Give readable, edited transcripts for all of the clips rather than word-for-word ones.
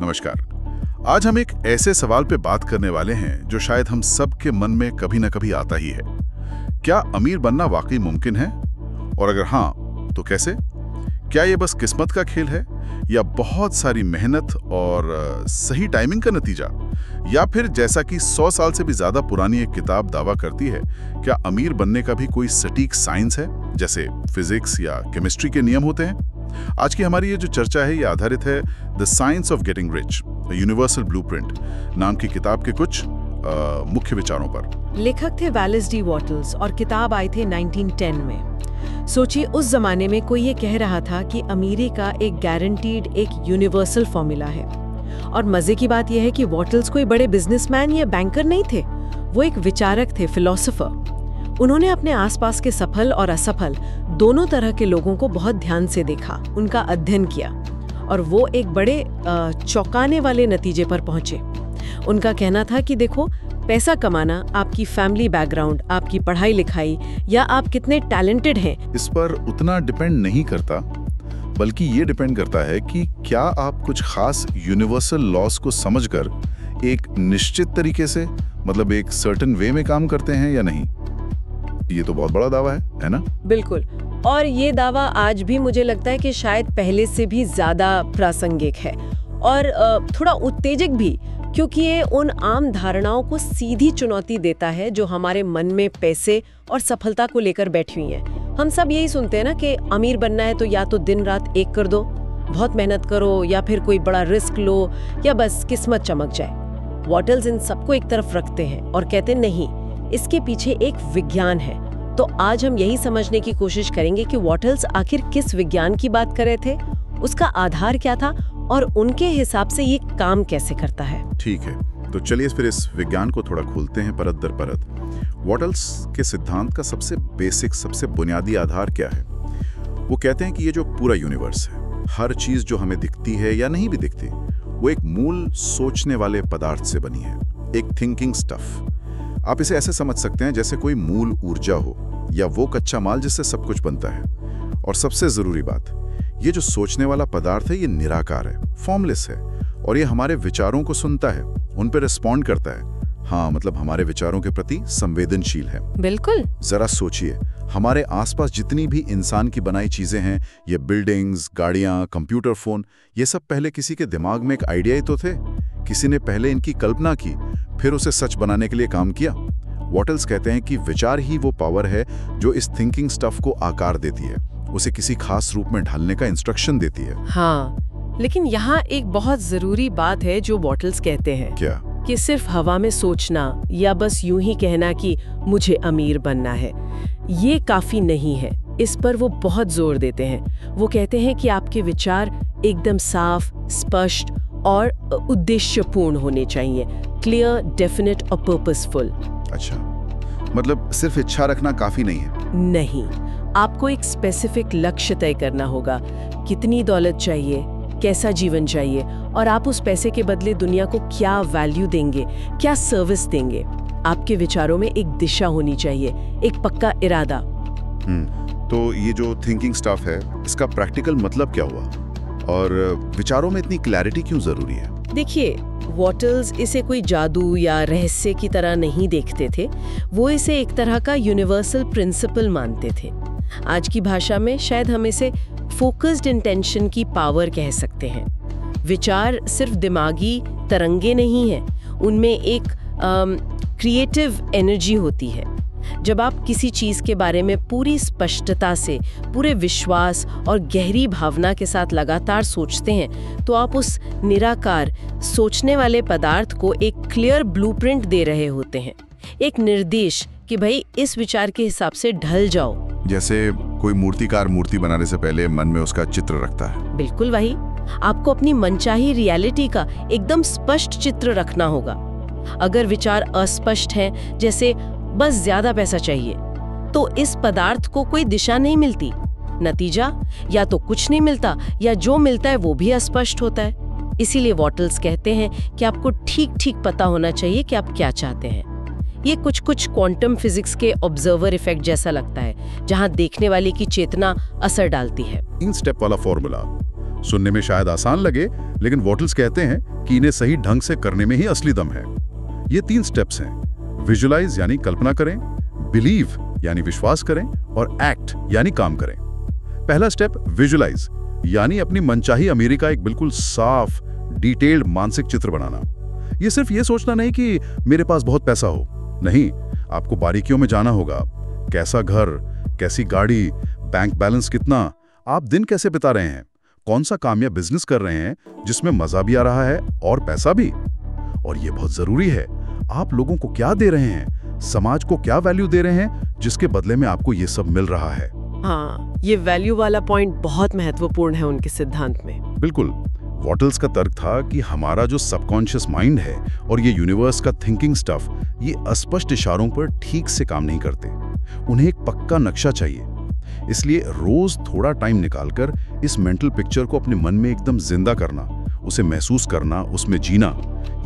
नमस्कार। आज हम एक ऐसे सवाल पे बात करने वाले हैं जो शायद हम सब के मन में कभी ना कभी आता ही है। क्या अमीर बनना वाकई मुमकिन है? और अगर हाँ, तो कैसे? क्या ये बस किस्मत का खेल है या बहुत सारी मेहनत और सही टाइमिंग का नतीजा? या फिर जैसा कि 100 साल से भी ज्यादा पुरानी एक किताब दावा करती है, क्या अमीर बनने का भी कोई सटीक साइंस है, जैसे फिजिक्स या केमिस्ट्री के नियम होते हैं? आज की हमारी ये जो चर्चा है ये आधारित है the science of getting rich, a universal blueprint नाम की किताब के कुछ मुख्य विचारों पर। लेखक थे वैलेस डी वॉटल्स और किताब आई थी 1910 में। सोचिए, उस जमाने में कोई ये कह रहा था कि अमीरी का एक गारंटीड, एक यूनिवर्सल फॉर्मूला है। और मजे की बात यह है कि वॉटल्स कोई बड़े बिजनेसमैन या बैंकर नहीं थे, वो एक विचारक थे, फिलोसोफर। उन्होंने अपने आसपास के सफल और असफल दोनों तरह के लोगों को बहुत ध्यान से देखा, उनका अध्ययन किया और वो एक बड़े चौंकाने वाले नतीजे पर पहुंचे। उनका कहना था कि देखो, पैसा कमाना आपकी फैमिली बैकग्राउंड, आपकी पढ़ाई लिखाई या आप कितने टैलेंटेड हैं, इस पर उतना डिपेंड नहीं करता, बल्कि ये डिपेंड करता है कि क्या आप कुछ खास यूनिवर्सल लॉस को समझकर एक निश्चित तरीके से, मतलब एक सर्टेन वे में काम करते हैं या नहीं। ये तो बहुत बड़ा दावा है ना? बिल्कुल। और ये दावा आज भी मुझे लगता है कि शायद पहले से भी ज्यादा प्रासंगिक है और थोड़ा उत्तेजक भी, क्योंकि ये उन आम धारणाओं को सीधी चुनौती देता है जो हमारे मन में पैसे और सफलता को लेकर बैठी हुई हैं। हम सब यही सुनते हैं ना कि अमीर बनना है तो या तो दिन रात एक कर दो, बहुत मेहनत करो, या फिर कोई बड़ा रिस्क लो, या बस किस्मत चमक जाए। वॉटल्स इन सबको एक तरफ रखते हैं और कहते नहीं, इसके पीछे एक विज्ञान है। तो आज हम यही समझने की कोशिश करेंगे कि वॉटल्स आखिर किस विज्ञान की बात कर रहे थे, उसका आधार क्या था और उनके हिसाब से ये काम कैसे करता है। ठीक है, तो चलिए फिर इस विज्ञान को थोड़ा खोलते हैं परत दर परत। वॉटल्स के सिद्धांत का सबसे बेसिक, सबसे बुनियादी आधार क्या है? वो कहते हैं कि ये जो पूरा यूनिवर्स है, हर चीज जो हमें दिखती है या नहीं भी दिखती, वो एक मूल सोचने वाले पदार्थ से बनी है, एक थिंकिंग स्टफ। आप इसे ऐसे समझ सकते हैं जैसे कोई मूल ऊर्जा हो या वो कच्चा माल जिससे सब कुछ बनता है। और सबसे जरूरी बात, ये जो सोचने वाला पदार्थ है ये निराकार है, फॉर्मलेस है, और ये हमारे विचारों को सुनता है, उन पर रिस्पॉन्ड करता है। हाँ, मतलब हमारे विचारों के प्रति संवेदनशील है। बिल्कुल। जरा सोचिए, हमारे आसपास जितनी भी इंसान की बनाई चीजें हैं, ये बिल्डिंग्स, गाड़ियां, कंप्यूटर, फोन, ये सब पहले किसी के दिमाग में एक आइडिया ही तो थे। किसी ने पहले इनकी कल्पना की, फिर उसे सच बनाने के लिए काम किया। वॉटल्स कहते हैं कि विचार ही वो पावर है जो इस थिंकिंग स्टफ को आकार देती है, उसे किसी खास रूप में ढालने का इंस्ट्रक्शन देती है। हाँ, लेकिन यहाँ एक बहुत जरूरी बात है जो वॉटल्स कहते हैं। क्या? कि सिर्फ हवा में सोचना या बस यूं ही कहना कि मुझे अमीर बनना है, ये काफी नहीं है। इस पर वो बहुत जोर देते हैं। वो कहते हैं कि आपके विचार एकदम साफ, स्पष्ट और उद्देश्यपूर्ण होने चाहिए, क्लियर, डेफिनेट और पर्पसफुल। अच्छा, मतलब सिर्फ इच्छा रखना काफी नहीं है? नहीं, आपको एक स्पेसिफिक लक्ष्य तय करना होगा। कितनी दौलत चाहिए, कैसा जीवन चाहिए, और आप उस पैसे के बदले दुनिया को क्या वैल्यू देंगे, क्या सर्विस देंगे। आपके विचारों में एक दिशा होनी चाहिए, एक पक्का इरादा। तो ये जो थिंकिंग स्टफ है, इसका प्रैक्टिकल मतलब क्या हुआ? और विचारों में इतनी क्लैरिटी क्यों जरूरी है? देखिए, वॉटल्स इसे कोई जादू या रहस्य की तरह नहीं देखते थे। वो इसे एक तरह का यूनिवर्सल प्रिंसिपल मानते थे। आज की भाषा में शायद हम इसे फोकस्ड इंटेंशन की पावर कह सकते हैं। विचार सिर्फ दिमागी तरंगे नहीं हैं, उनमें एक क्रिएटिव एनर्जी होती है। जब आप किसी चीज के बारे में पूरी स्पष्टता से, पूरे विश्वास और गहरी भावना के साथ लगातार सोचते हैं, तो आप उस निराकार सोचने वाले पदार्थ को एक क्लियर ब्लूप्रिंट दे रहे होते हैं, एक निर्देश कि भाई इस विचार के हिसाब से ढल जाओ। जैसे कोई मूर्तिकार मूर्ति बनाने से पहले मन में उसका चित्र रखता है। बिल्कुल वही। आपको अपनी मनचाही रियलिटी का एकदम स्पष्ट चित्र रखना होगा। अगर विचार अस्पष्ट हैं, जैसे बस ज्यादा पैसा चाहिए, तो इस पदार्थ को कोई दिशा नहीं मिलती। नतीजा या तो कुछ नहीं मिलता, या जो मिलता है वो भी अस्पष्ट होता है। इसीलिए वॉटल्स कहते हैं कि आपको ठीक ठीक पता होना चाहिए कि आप क्या चाहते हैं। ये कुछ क्वांटम फिजिक्स के ऑब्जर्वर इफेक्ट जैसा लगता है, जहां देखने वाले की चेतना असर डालती है। 3 स्टेप वाला फॉर्मूला, सुनने में शायद आसान लगे, लेकिन वॉटल्स कहते हैं कि इन्हें सही ढंग से करने में ही असली दम है। ये 3 स्टेप्स हैं। विजुअलाइज यानी कल्पना करें, बिलीव यानी विश्वास करें, और एक्ट यानी काम करें। पहला स्टेप विजुअलाइज यानी अपनी मनचाही अमीरी का एक बिल्कुल साफ, डिटेल्ड मानसिक चित्र बनाना। ये सिर्फ ये सोचना नहीं कि मेरे पास बहुत पैसा हो, नहीं, आपको बारीकियों में जाना होगा। कैसा घर, कैसी गाड़ी, बैंक बैलेंस कितना, आप दिन कैसे बिता रहे हैं, कौन सा काम या बिजनेस कर रहे हैं जिसमें मजा भी आ रहा है और पैसा भी। और ये बहुत जरूरी है, आप लोगों को क्या दे रहे हैं, समाज को क्या वैल्यू दे रहे हैं जिसके बदले में आपको ये सब मिल रहा है। हाँ, ये वैल्यू वाला पॉइंट बहुत महत्वपूर्ण है उनके सिद्धांत में। बिल्कुल। वॉटल्स का तर्क था कि हमारा जो सबकॉन्शियस माइंड है और ये यूनिवर्स का थिंकिंग स्टफ, ये अस्पष्ट इशारों पर ठीक से काम नहीं करते। उन्हें एक पक्का नक्शा चाहिए। इसलिए रोज थोड़ा टाइम निकालकर इस मेंटल पिक्चर को अपने मन में एकदम जिंदा करना, उसे महसूस करना, उसमें जीना,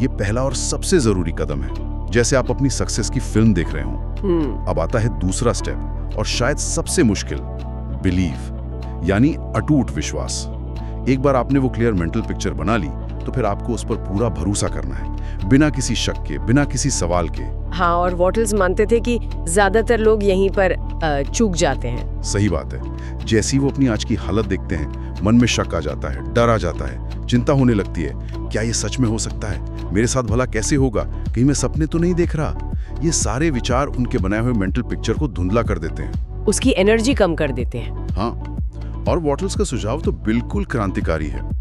ये पहला और सबसे जरूरी कदम है। जैसे आप अपनी सक्सेस की फिल्म देख रहे हो। अब आता है दूसरा स्टेप, और शायद सबसे मुश्किल, बिलीव यानी अटूट विश्वास। एक बार आपने वो क्लियर मेंटल पिक्चर बना ली तो फिर आपको उस पर पूरा भरोसा करना है, बिना किसी शक के, बिना किसी सवाल के। हाँ, और वॉटल्स मानते थे कि ज्यादातर लोग यहीं पर चूक जाते हैं। सही बात है। जैसी वो अपनी आज की हालत देखते हैं, मन में शक आ जाता है, डर आ जाता है, चिंता होने लगती है। क्या ये सच में हो सकता है? मेरे साथ भला कैसे होगा? कहीं मैं सपने तो नहीं देख रहा? ये सारे विचार उनके बनाए हुए मेंटल पिक्चर को धुंधला कर देते हैं, उसकी एनर्जी कम कर देते हैं। हाँ, और वॉटल्स का सुझाव तो बिल्कुल क्रांतिकारी है।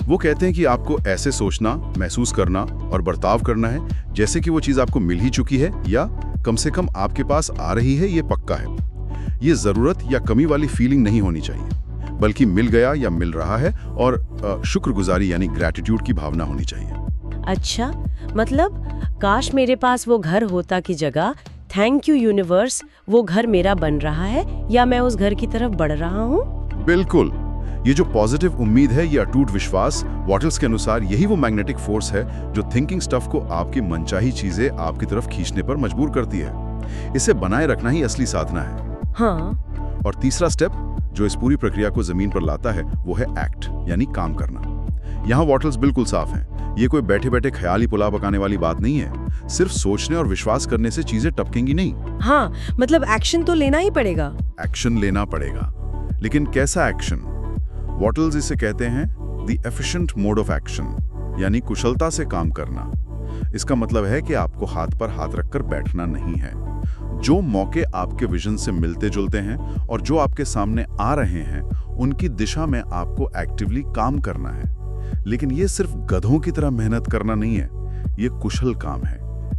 वो कहते हैं कि आपको ऐसे सोचना, महसूस करना और बर्ताव करना है जैसे कि वो चीज़ आपको मिल ही चुकी है या कम से कम आपके पास आ रही है, ये पक्का है। ये ज़रूरत या कमी वाली फीलिंग नहीं होनी चाहिए, बल्कि मिल गया या मिल रहा है, और शुक्रगुजारी यानी ग्रैटिट्यूड की भावना होनी चाहिए। अच्छा, मतलब काश मेरे पास वो घर होता की जगह थैंक यू यूनिवर्स, वो घर मेरा बन रहा है या मैं उस घर की तरफ बढ़ रहा हूँ। बिल्कुल। ये जो पॉजिटिव उम्मीद है, ये अटूट विश्वास, वॉटल्स के अनुसार यही वो मैग्नेटिक फोर्स है जो थिंकिंग स्टफ को आपकी मनचाही चीजें आपकी तरफ खींचने पर मजबूर करती है। इसे बनाए रखना ही असली साधना है। हाँ। और तीसरा स्टेप जो इस पूरी प्रक्रिया को जमीन पर लाता है, वो है एक्ट यानी काम करना। यहाँ वॉटल्स बिल्कुल साफ हैं। ये कोई बैठे बैठे ख्याली पुलाव पकाने वाली बात नहीं है। सिर्फ सोचने और विश्वास करने से चीजें टपकेंगी नहीं। हाँ, मतलब एक्शन तो लेना ही पड़ेगा। एक्शन लेना पड़ेगा, लेकिन कैसा एक्शन? वॉटल्स इसे कहते हैं the efficient mode of action, यानी कुशलता से काम करना। इसका मतलब है कि आपको हाथ पर हाथ रखकर बैठना नहीं है। जो मौके आपके विजन से मिलते जुलते हैं और जो आपके सामने आ रहे हैं, उनकी दिशा में आपको एक्टिवली काम करना है। लेकिन ये सिर्फ गधों की तरह मेहनत करना नहीं है, ये कुशल काम है,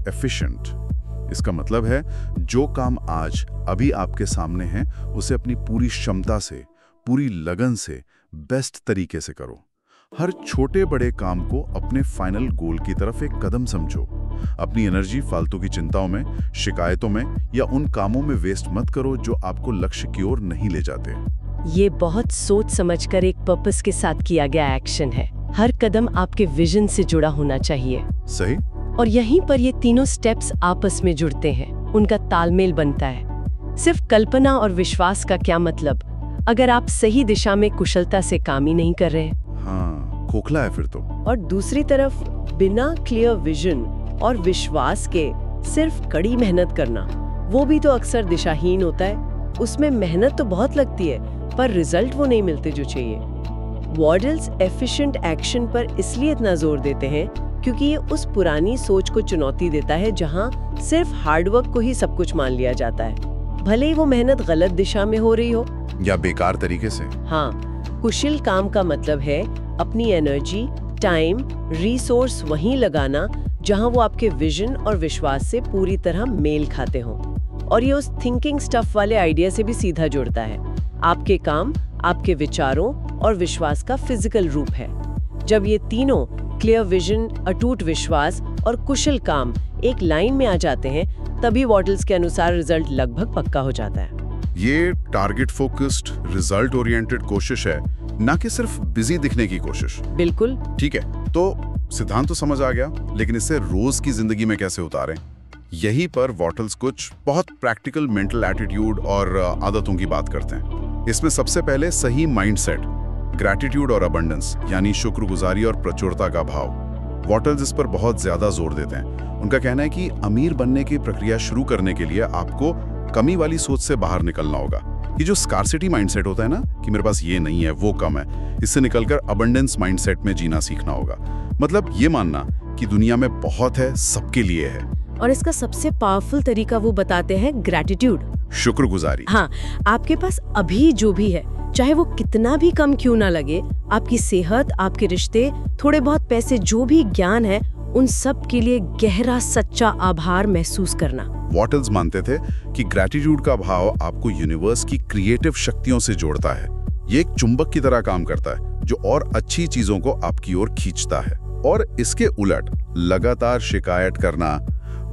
एफिशिएंट। इसका मतलब है जो काम आज अभी आपके सामने है, उसे अपनी पूरी क्षमता से, पूरी लगन से, बेस्ट तरीके से करो। हर छोटे बड़े काम को अपने फाइनल गोल की तरफ एक कदम समझो। अपनी एनर्जी फालतू की चिंताओं में, शिकायतों में या उन कामों में वेस्ट मत करो जो आपको लक्ष्य की ओर नहीं ले जाते। ये बहुत सोच समझकर एक पर्पस के साथ किया गया एक्शन है। हर कदम आपके विजन से जुड़ा होना चाहिए। सही। और यहीं पर ये तीनों स्टेप्स आपस में जुड़ते हैं, उनका तालमेल बनता है। सिर्फ कल्पना और विश्वास का क्या मतलब अगर आप सही दिशा में कुशलता से काम ही नहीं कर रहे? हाँ, खोखला है फिर तो। और दूसरी तरफ बिना क्लियर विजन और विश्वास के सिर्फ कड़ी मेहनत करना, वो भी तो अक्सर दिशाहीन होता है। उसमें मेहनत तो बहुत लगती है पर रिजल्ट वो नहीं मिलते जो चाहिए। वॉटल्स एफिशिएंट एक्शन पर इसलिए इतना जोर देते हैं क्योंकि ये उस पुरानी सोच को चुनौती देता है जहां सिर्फ हार्डवर्क को ही सब कुछ मान लिया जाता है, भले ही वो मेहनत गलत दिशा में हो रही हो या बेकार तरीके से। हाँ, कुशल काम का मतलब है अपनी एनर्जी, टाइम, रिसोर्स वहीं लगाना जहां वो आपके विजन और विश्वास से पूरी तरह मेल खाते हों। और ये उस थिंकिंग स्टफ वाले आइडिया से भी सीधा जुड़ता है। आपके काम आपके विचारों और विश्वास का फिजिकल रूप है। जब ये तीनों क्लियर विजन, अटूट विश्वास और कुशल काम एक लाइन में आ जाते हैं, तभी वॉटल्स के अनुसार रिजल्ट लगभग पक्का हो जाता है। ये टारगेट फोकस्ड, रिजल्ट ओरिएंटेड कोशिश है, ना कि सिर्फ बिजी दिखने की कोशिश। बिल्कुल ठीक है, तो सिद्धांत तो समझ आ गया, लेकिन इसे रोज की जिंदगी में कैसे उतारें? यहीं पर वॉटल्स कुछ बहुत प्रैक्टिकल मेंटल एटीट्यूड और आदतों की बात करते हैं। इसमें सबसे पहले सही माइंडसेट, ग्रैटिट्यूड और अबंडेंस यानी शुक्रगुजारी और प्रचुरता का भाव। वॉटल्स इस पर बहुत ज्यादा जोर देते हैं। उनका कहना है कि अमीर बनने की प्रक्रिया शुरू करने के लिए आपको कमी वाली सोच से बाहर निकलना होगा। ये जो स्कार्सिटी माइंडसेट होता है ना कि मेरे पास ये नहीं है, वो कम है, इससे निकलकर अबंडेंस माइंडसेट में जीना सीखना होगा। मतलब ये मानना कि दुनिया में बहुत है, सबके लिए है। और इसका सबसे पावरफुल तरीका वो बताते हैं ग्रैटिट्यूड, शुक्रगुजारी। हाँ, आपके पास अभी जो भी है, चाहे वो कितना भी कम क्यों ना लगे, आपकी सेहत, आपके रिश्ते, थोड़े बहुत पैसे, जो भी ज्ञान है, उन सब के लिए गहरा सच्चा आभार महसूस करना। वॉटल्स मानते थे कि ग्रैटिट्यूड का भाव आपको यूनिवर्स की क्रिएटिव शक्तियों से जोड़ता है। ये एक चुंबक की तरह काम करता है जो और अच्छी चीजों को आपकी ओर खींचता है। और इसके उलट लगातार शिकायत करना,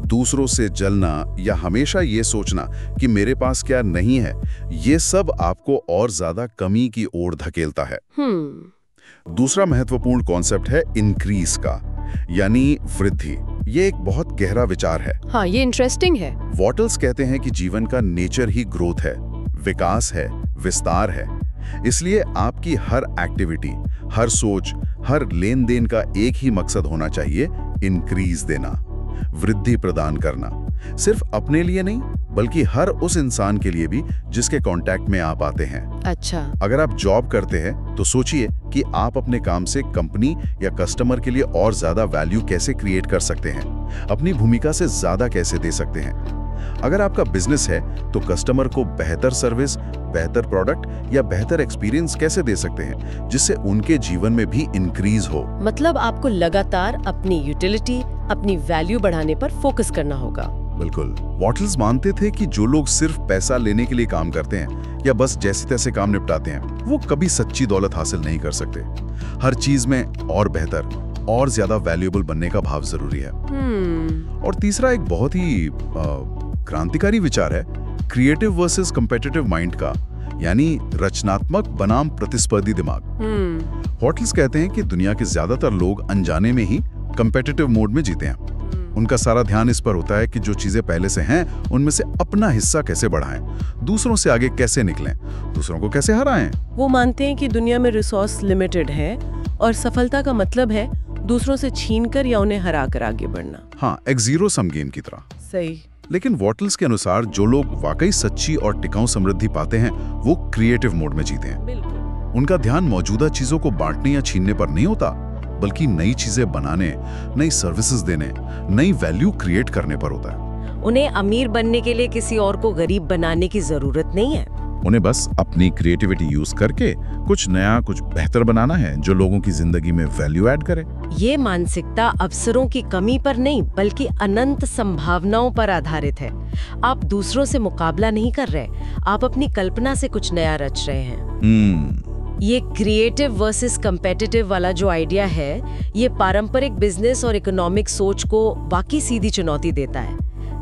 दूसरों से जलना या हमेशा ये सोचना कि मेरे पास क्या नहीं है, ये सब आपको और ज्यादा कमी की ओर धकेलता है। दूसरा महत्वपूर्ण कॉन्सेप्ट है इंक्रीज का, यानी वृद्धि। ये एक बहुत गहरा विचार है। हाँ, ये इंटरेस्टिंग है। वॉटल्स कहते हैं कि जीवन का नेचर ही ग्रोथ है, विकास है, विस्तार है। इसलिए आपकी हर एक्टिविटी, हर सोच, हर लेन देन का एक ही मकसद होना चाहिए, इंक्रीज देना, वृद्धि प्रदान करना। सिर्फ अपने लिए नहीं, बल्कि हर उस इंसान के लिए भी जिसके कांटेक्ट में आप आते हैं। अच्छा। अगर आप जॉब करते हैं तो सोचिए कि आप अपने काम से कंपनी या कस्टमर के लिए और ज्यादा वैल्यू कैसे क्रिएट कर सकते हैं, अपनी भूमिका से ज्यादा कैसे दे सकते हैं। अगर आपका बिजनेस है तो कस्टमर को बेहतर सर्विस, बेहतर प्रोडक्ट या बेहतर एक्सपीरियंस कैसे दे सकते हैं जिससे उनके जीवन में भी इंक्रीज हो। मतलब आपको लगातार अपनी यूटिलिटी, अपनी वैल्यू बढ़ाने पर फोकस करना होगा। बिल्कुल। वॉटल्स मानते थे कि जो लोग सिर्फ पैसा लेने के लिए काम करते हैं या बस जैसे तैसे काम निपटाते हैं, वो कभी सच्ची दौलत हासिल नहीं कर सकते। हर चीज में और बेहतर और ज्यादा वैल्यूएबल बनने का भाव जरूरी है। और तीसरा एक बहुत ही क्रांतिकारी विचार है क्रिएटिव वर्सेस कंपेटिटिव माइंड का, यानी रचनात्मक बनाम प्रतिस्पर्धी दिमाग। वॉटल्स कहते हैं कि दुनिया के ज्यादातर लोग अनजाने में ही कंपेटिटिव मोड में जीते हैं। उनका सारा ध्यान इस पर होता है कि जो चीजें पहले से हैं उनमें से अपना हिस्सा कैसे बढ़ाएं, दूसरों से आगे कैसे निकलें, दूसरों को कैसे हराएं। वो मानते हैं कि दुनिया में रिसोर्स लिमिटेड है और सफलता का मतलब है दूसरों से छीनकर या उन्हें हराकर आगे बढ़ना। हाँ, एक जीरो सम गेम की तरह। सही। लेकिन वॉटल्स के अनुसार जो लोग वाकई सच्ची और टिकाऊ समृद्धि पाते हैं वो क्रिएटिव मोड में जीते हैं। बिल्कुल। उनका ध्यान मौजूदा चीजों को बांटने या छीनने पर नहीं होता, बल्कि नई चीजें बनाने, नई सर्विसेज देने, नई वैल्यू क्रिएट करने पर होता है। उन्हें अमीर बनने के लिए किसी और को गरीब बनाने की जरूरत नहीं है। उन्हें बस अपनी क्रिएटिविटी यूज करके कुछ नया, कुछ बेहतर बनाना है जो लोगों की जिंदगी में वैल्यू ऐड करे। ये मानसिकता अवसरों की कमी पर नहीं, बल्कि अनंत संभावनाओं पर आधारित है। आप दूसरों से मुकाबला नहीं कर रहे, आप अपनी कल्पना से कुछ नया रच रहे हैं। ये क्रिएटिव वर्सेस कंपेटिटिव वाला जो आइडिया है, ये पारंपरिक बिजनेस और इकोनॉमिक सोच को वाकई सीधी चुनौती देता है।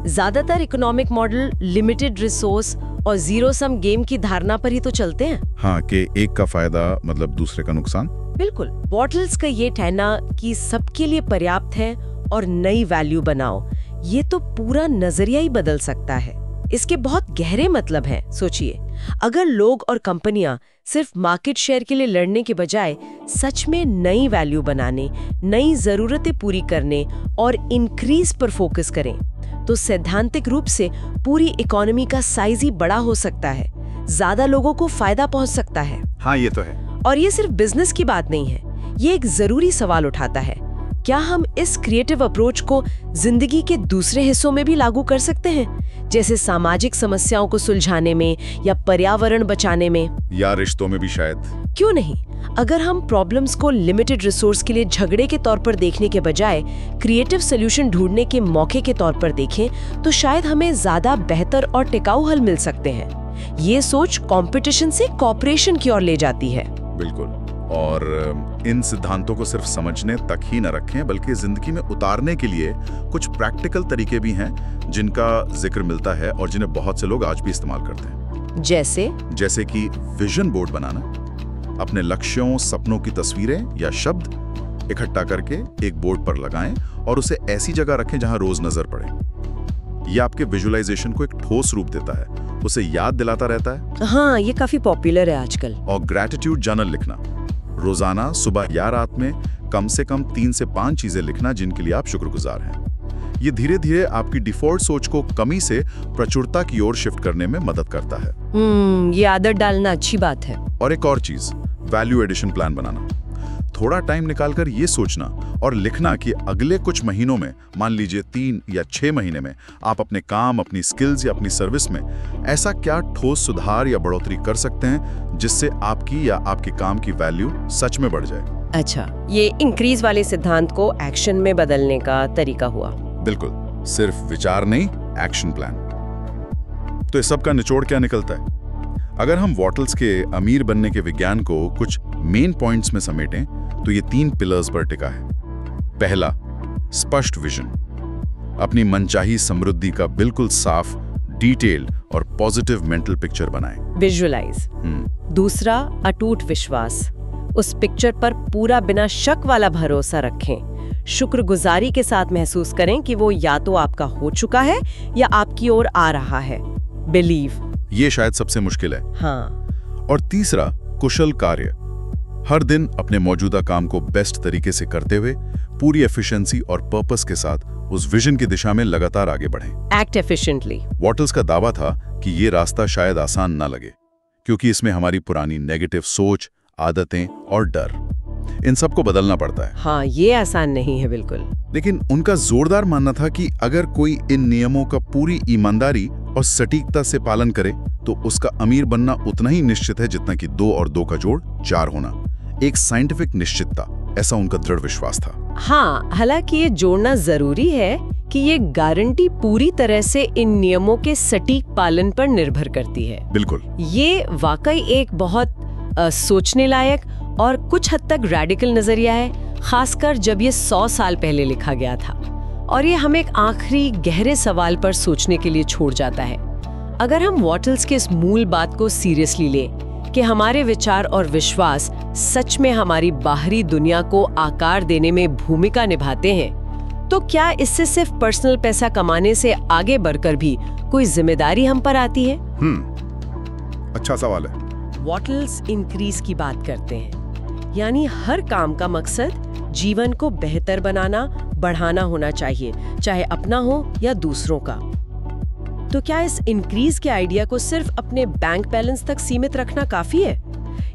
ज्यादातर इकोनॉमिक मॉडल लिमिटेड रिसोर्स और जीरो सम गेम की धारणा पर ही तो चलते हैं। हाँ, कि एक का फायदा मतलब दूसरे का नुकसान। बिल्कुल। वॉटल्स का ये कहना कि सबके लिए पर्याप्त है और नई वैल्यू बनाओ, ये तो पूरा नजरिया ही बदल सकता है। इसके बहुत गहरे मतलब हैं। सोचिए, अगर लोग और कंपनियां सिर्फ मार्केट शेयर के लिए लड़ने के बजाय सच में नई वैल्यू बनाने, नई जरूरतें पूरी करने और इंक्रीज पर फोकस करें, तो सैद्धांतिक रूप से पूरी इकोनॉमी का साइज ही बड़ा हो सकता है, ज्यादा लोगों को फायदा पहुंच सकता है। हाँ, ये तो है। और ये सिर्फ बिजनेस की बात नहीं है, ये एक जरूरी सवाल उठाता है, क्या हम इस क्रिएटिव अप्रोच को जिंदगी के दूसरे हिस्सों में भी लागू कर सकते हैं, जैसे सामाजिक समस्याओं को सुलझाने में या पर्यावरण बचाने में, या रिश्तों में भी शायद। क्यों नहीं? अगर हम प्रॉब्लम्स को लिमिटेड रिसोर्स के लिए झगड़े के तौर पर देखने के बजाय क्रिएटिव सोल्यूशन ढूंढने के मौके के तौर पर देखें, तो शायद हमें ज्यादा बेहतर और टिकाऊ हल मिल सकते हैं। ये सोच कंपटीशन से कोऑपरेशन की ओर ले जाती है। बिल्कुल। और इन सिद्धांतों को सिर्फ समझने तक ही न रखें, बल्कि जिंदगी में उतारने के लिए कुछ प्रैक्टिकल तरीके भी हैं जिनका जिक्र मिलता है और जिन्हें बहुत से लोग आज भी इस्तेमाल करते हैं। जैसे कि विजन बोर्ड बनाना, अपने लक्ष्यों, सपनों की तस्वीरें या शब्द इकट्ठा करके एक बोर्ड पर लगाएं और उसे ऐसी जगह रखें जहां रोज नजर पड़े। यह आपके विजुअलाइजेशन को एक ठोस रूप देता है, उसे याद दिलाता रहता है। हाँ, ये काफी पॉपुलर है आजकल। और ग्रैटिट्यूड जर्नल लिखना, रोजाना सुबह या रात में कम से कम 3 से 5 चीजें लिखना जिनके लिए आप शुक्रगुजार हैं। ये धीरे धीरे आपकी डिफॉल्ट सोच को कमी से प्रचुरता की ओर शिफ्ट करने में मदद करता है। ये आदत डालना अच्छी बात है। और एक और चीज, वैल्यू एडिशन प्लान बनाना। थोड़ा टाइम निकालकर ये सोचना और लिखना कि अगले कुछ महीनों में, मान लीजिए 3 या 6 महीने में, आप अपने काम, अपनी स्किल्स या अपनी सर्विस में ऐसा क्या ठोस सुधार या बढ़ोतरी कर सकते हैं जिससे आपकी या आपके काम की वैल्यू सच में बढ़ जाए। अच्छा, ये इंक्रीज वाले सिद्धांत को एक्शन में बदलने का तरीका हुआ। बिल्कुल, सिर्फ विचार नहीं, एक्शन प्लान। तो इस सब का निचोड़ क्या निकलता है? अगर हम वॉटल्स के अमीर बनने के विज्ञान को कुछ मेन पॉइंट्स में समेटें तो ये 3 पिलर्स पर टिका है। पहला, स्पष्ट विजन। अपनी मनचाही समृद्धि का बिल्कुल साफ, डिटेल्ड और पॉजिटिव मेंटल पिक्चर बनाएं। विजुअलाइज। दूसरा, अटूट विश्वास। उस पिक्चर पर पूरा बिना शक वाला भरोसा रखें। शुक्रगुजारी के साथ महसूस करें कि वो या तो आपका हो चुका है या आपकी ओर आ रहा है। बिलीव। ये शायद सबसे मुश्किल है। हाँ। और तीसरा, कुशल कार्य। हर दिन अपने मौजूदा काम को बेस्ट तरीके से करते हुए पूरी एफिशिएंसी और पर्पस के साथ उस विजन की दिशा में लगातार आगे बढ़ें। Act efficiently. वॉटल्स का दावा था कि ये रास्ता शायद आसान ना लगे, क्योंकि इसमें हमारी पुरानी नेगेटिव सोच, आदतें और डर, इन सब को बदलना पड़ता है। हाँ, ये आसान नहीं है बिल्कुल। लेकिन उनका जोरदार मानना था कि अगर कोई इन नियमों का पूरी ईमानदारी और सटीकता से पालन करे तो उसका अमीर बनना उतना ही निश्चित है जितना कि 2 और 2 का जोड़ 4 होना। एक साइंटिफिक निश्चितता, ऐसा उनका दृढ़ विश्वास था। हाँ, हालांकि ये जोड़ना जरूरी है कि ये गारंटी पूरी तरह से इन नियमों के सटीक पालन पर निर्भर करती है। बिल्कुल। ये वाकई एक बहुत सोचने लायक और कुछ हद तक रैडिकल नजरिया है, खासकर जब ये 100 साल पहले लिखा गया था। और ये हमें एक आखिरी गहरे सवाल पर सोचने के लिए छोड़ जाता है। अगर हम वॉटल्स के इस मूल बात को सीरियसली लें कि हमारे विचार और विश्वास सच में हमारी बाहरी दुनिया को आकार देने में भूमिका निभाते हैं, तो क्या इससे सिर्फ पर्सनल पैसा कमाने से आगे बढ़कर भी कोई जिम्मेदारी हम पर आती है? अच्छा सवाल है। वॉटल्स इंक्रीज की बात करते हैं, यानी हर काम का मकसद जीवन को बेहतर बनाना, बढ़ाना होना चाहिए, चाहे अपना हो या दूसरों का। तो क्या इस इंक्रीज के आइडिया को सिर्फ अपने बैंक बैलेंस तक सीमित रखना काफी है,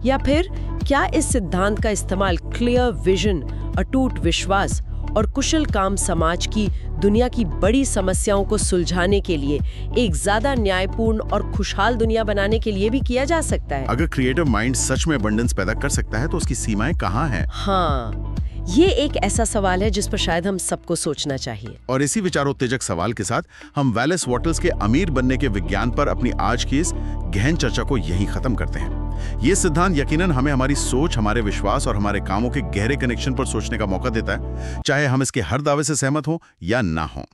या फिर क्या इस सिद्धांत का इस्तेमाल क्लियर विजन, अटूट विश्वास और कुशल काम समाज की दुनिया की बड़ी समस्याओं को सुलझाने के लिए, एक ज्यादा न्यायपूर्ण और खुशहाल दुनिया बनाने के लिए भी किया जा सकता है? अगर क्रिएटिव माइंड सच में अबंडेंस पैदा कर सकता है तो उसकी सीमाएं कहाँ हैं? हाँ, ये एक ऐसा सवाल है जिस पर शायद हम सबको सोचना चाहिए। और इसी विचारोत्तेजक सवाल के साथ हम वैलेस वॉटल्स के अमीर बनने के विज्ञान पर अपनी आज की इस गहन चर्चा को यहीं खत्म करते हैं। ये सिद्धांत यकीनन हमें हमारी सोच, हमारे विश्वास और हमारे कामों के गहरे कनेक्शन पर सोचने का मौका देता है, चाहे हम इसके हर दावे से सहमत हो या ना हो।